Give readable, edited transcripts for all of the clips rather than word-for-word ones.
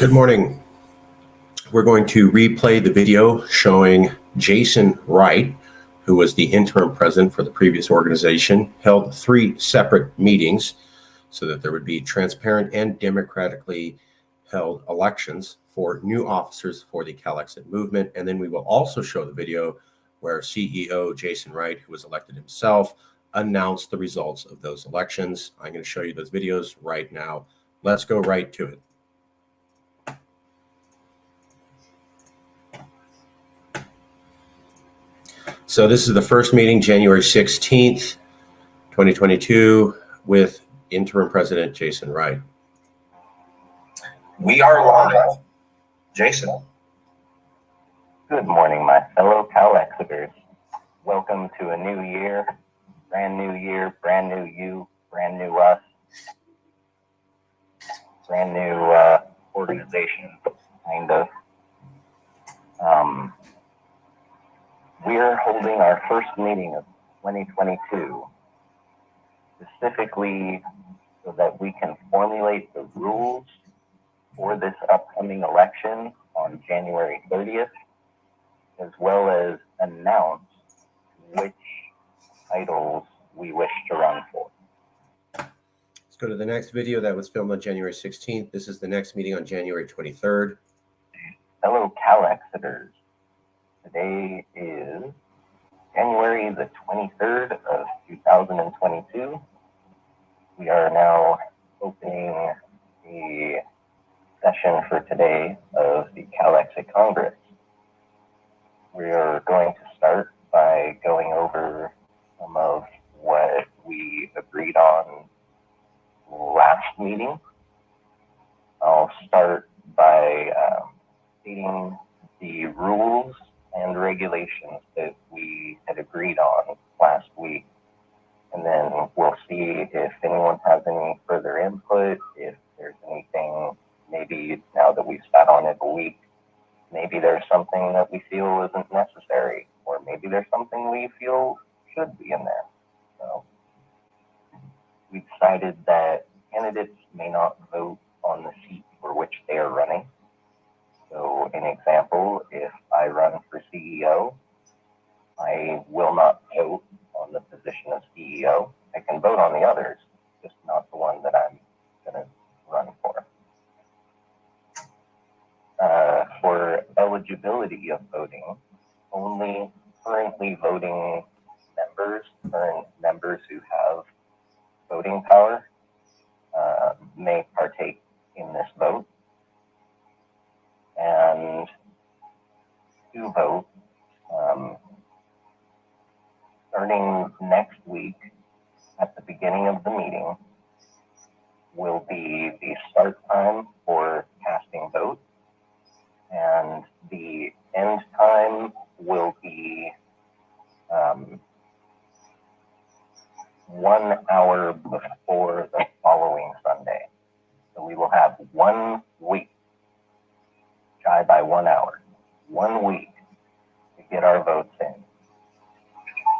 Good morning. We're going to replay the video showing Jason Wright, who was the interim president for the previous organization, held 3 separate meetings so that there would be transparent and democratically held elections for new officers for the Calexit movement. And then we will also show the video where CEO Jason Wright, who was elected himself, announced the results of those elections. I'm going to show you those videos right now. Let's go right to it. So this is the first meeting, January 16th, 2022, with interim president Jason Wright. We are live. Jason. Good morning, my fellow Calexiters. Welcome to a new year, brand new you, brand new us, brand new organization, kind of. We're holding our first meeting of 2022, specifically so that we can formulate the rules for this upcoming election on January 30th, as well as announce which titles we wish to run for. Let's go to the next video that was filmed on January 16th. This is the next meeting on January 23rd. Fellow Calexiters, today is January the 23rd of 2022. We are now opening the session for today of the Calexit Congress. We are going to start by going over some of what we agreed on last meeting. I'll start by stating the rules and regulations that we had agreed on last week. And then we'll see if anyone has any further input, if there's anything, maybe now that we've sat on it a week, maybe there's something that we feel isn't necessary, or maybe there's something we feel should be in there. So we decided that candidates may not vote on the seat for which they are running. So an example, if I run for CEO, I will not vote on the position of CEO. I can vote on the others, just not the one that I'm going to run for. For eligibility of voting, only currently voting members, current members who have voting power, may partake in this vote. And to vote, starting next week at the beginning of the meeting will be the start time for casting votes, and the end time will be 1 hour before the following Sunday. So we will have 1 week, shy by 1 hour, 1 week to get our votes in.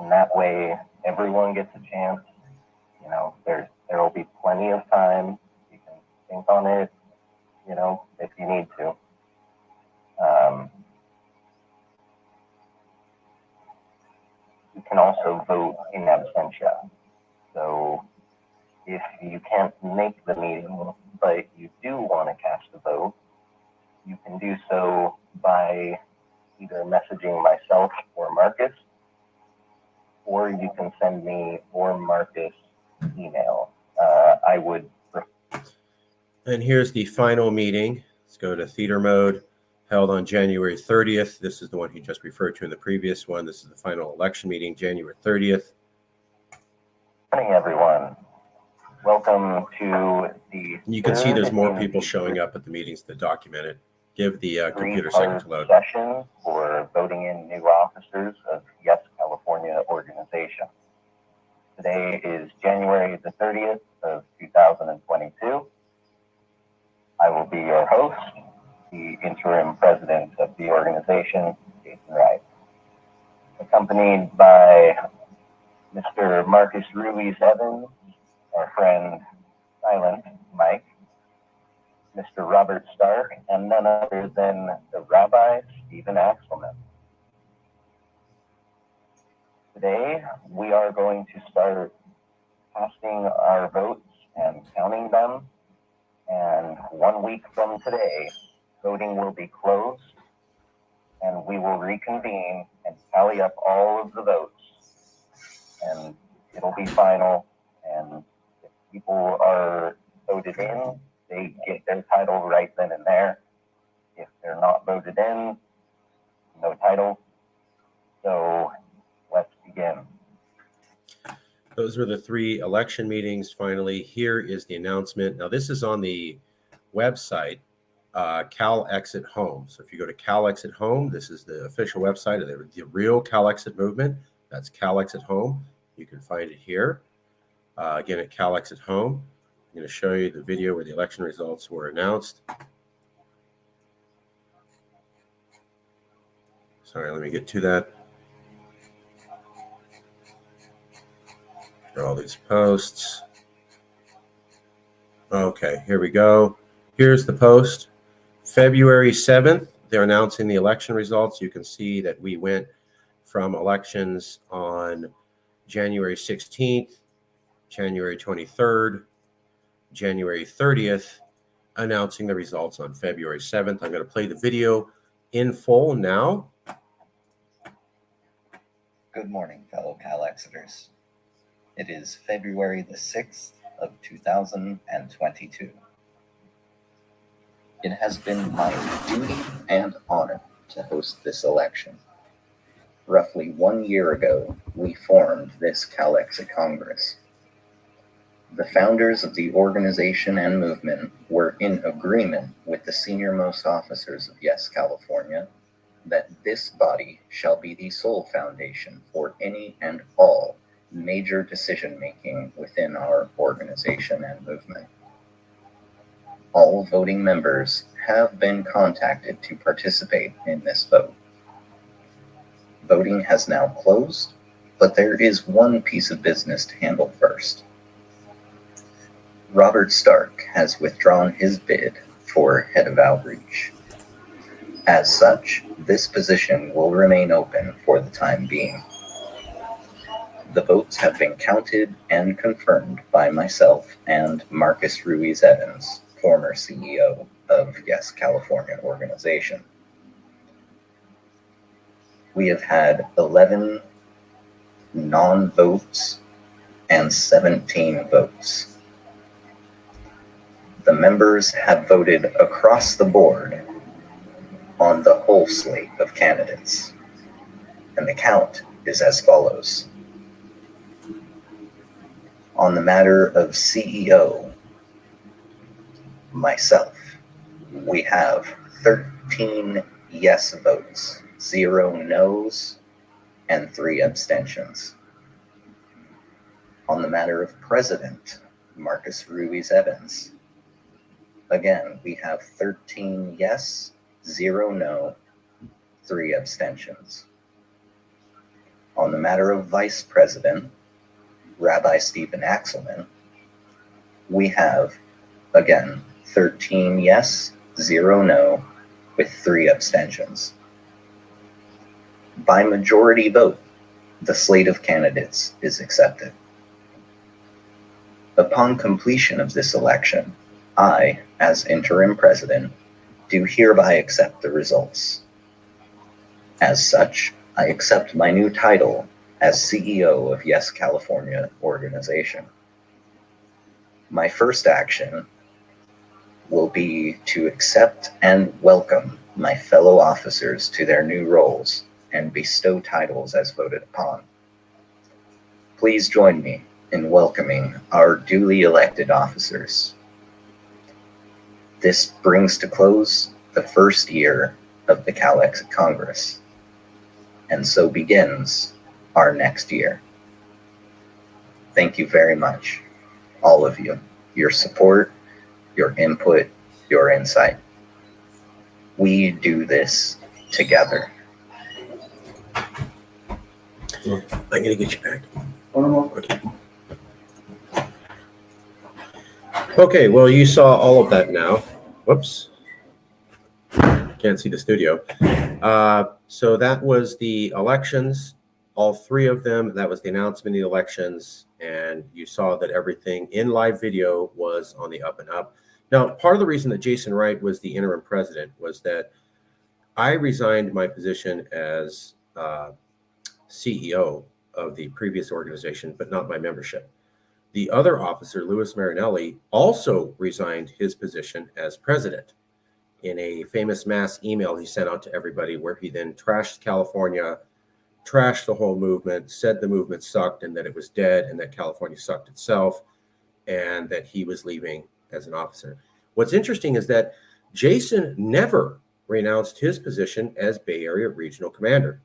And that way everyone gets a chance. You know, there will be plenty of time. You can think on it, you know, if you need to. You can also vote in absentia. So if you can't make the meeting, but you do want to cast a vote, you can do so by either messaging myself or Marcus, or you can send me or Marcus email. I would. And here's the final meeting. Let's go to theater mode, held on January 30th. This is the one he just referred to in the previous one. This is the final election meeting, January 30th. Good morning, everyone. Welcome to the. You can see there's more people showing up at the meetings to document it. Give the computer a second to load. Session for voting in new officers of Yes California organization. Today is January the 30th of 2022. I will be your host, the interim president of the organization, Jason Wright, accompanied by Mr. Marcus Ruiz Evans, our friend Silent Mike, Mr. Robert Stark, and none other than the Rabbi Stephen Axelman. Today, we are going to start casting our votes and counting them. And 1 week from today, voting will be closed, and we will reconvene and tally up all of the votes. And it'll be final. And if people are voted in, they get their title right then and there. If they're not voted in, no title. So let's begin. Those were the 3 election meetings. Finally, here is the announcement. Now, this is on the website, Calexit Home. So if you go to Calexit Home, this is the official website of the real Calexit movement. That's Calexit Home. You can find it here. Again, at Calexit Home. I'm going to show you the video where the election results were announced. Sorry, let me get to that. All these posts. Okay, here we go. Here's the post. February 7th, they're announcing the election results. You can see that we went from elections on January 16th, January 23rd, January 30th, announcing the results on February 7th. I'm going to play the video in full now. Good morning, fellow Calexiters. It is February the 6th of 2022. It has been my duty and honor to host this election. Roughly 1 year ago, we formed this Calexit Congress. The founders of the organization and movement were in agreement with the senior-most officers of Yes California that this body shall be the sole foundation for any and all major decision-making within our organization and movement. All voting members have been contacted to participate in this vote. Voting has now closed, but there is one piece of business to handle first. Robert Stark has withdrawn his bid for head of outreach. As such, this position will remain open for the time being. The votes have been counted and confirmed by myself and Marcus Ruiz-Evans, former CEO of Yes California organization. We have had 11 non-votes and 17 votes. The members have voted across the board on the whole slate of candidates, and the count is as follows. On the matter of CEO, myself, we have 13 yes votes, 0 no's, and 3 abstentions. On the matter of president, Marcus Ruiz-Evans, again, we have 13 yes, 0 no, 3 abstentions. On the matter of vice president, Rabbi Stephen Axelman, we have, again, 13 yes, 0 no, with 3 abstentions. By majority vote, the slate of candidates is accepted. Upon completion of this election, I, as interim president, do hereby accept the results. As such, I accept my new title as CEO of Yes California organization. My first action will be to accept and welcome my fellow officers to their new roles and bestow titles as voted upon. Please join me in welcoming our duly elected officers. This brings to close the first year of the Calexit Congress, and so begins our next year. Thank you very much, all of you, your support, your input, your insight. We do this together. I'm going to get you back. Okay. Okay, well, you saw all of that now. Whoops. Can't see the studio. So that was the elections, all three of them. That was the announcement of the elections. And you saw that everything in live video was on the up and up. Now, part of the reason that Jason Wright was the interim president was that I resigned my position as CEO of the previous organization, but not my membership. The other officer, Louis Marinelli, also resigned his position as president in a famous mass email he sent out to everybody, where he then trashed California, trashed the whole movement, said the movement sucked and that it was dead and that California sucked itself and that he was leaving as an officer. What's interesting is that Jason never renounced his position as Bay Area Regional Commander.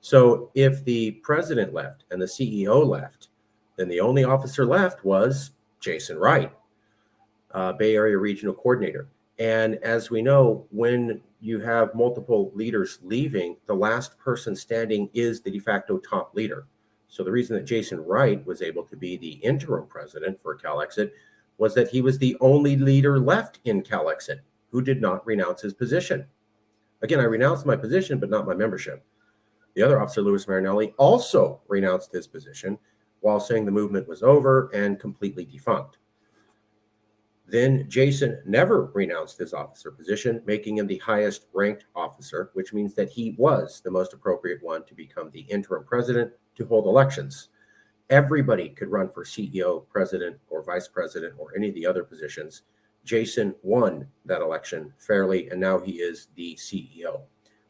So if the president left and the CEO left, then the only officer left was Jason Wright, Bay Area Regional Coordinator. And as we know, when you have multiple leaders leaving, the last person standing is the de facto top leader. So the reason that Jason Wright was able to be the interim president for Calexit was that he was the only leader left in Calexit who did not renounce his position. Again, I renounced my position, but not my membership. The other officer, Louis Marinelli, also renounced his position while saying the movement was over and completely defunct. Then Jason never renounced his officer position, making him the highest ranked officer, which means that he was the most appropriate one to become the interim president to hold elections. Everybody could run for CEO, president, or vice president, or any of the other positions. Jason won that election fairly, and now he is the CEO.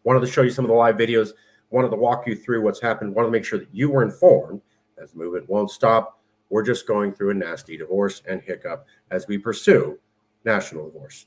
Wanted to show you some of the live videos. Wanted to walk you through what's happened. Wanted to make sure that you were informed, as the movement won't stop. We're just going through a nasty divorce and hiccup as we pursue national divorce.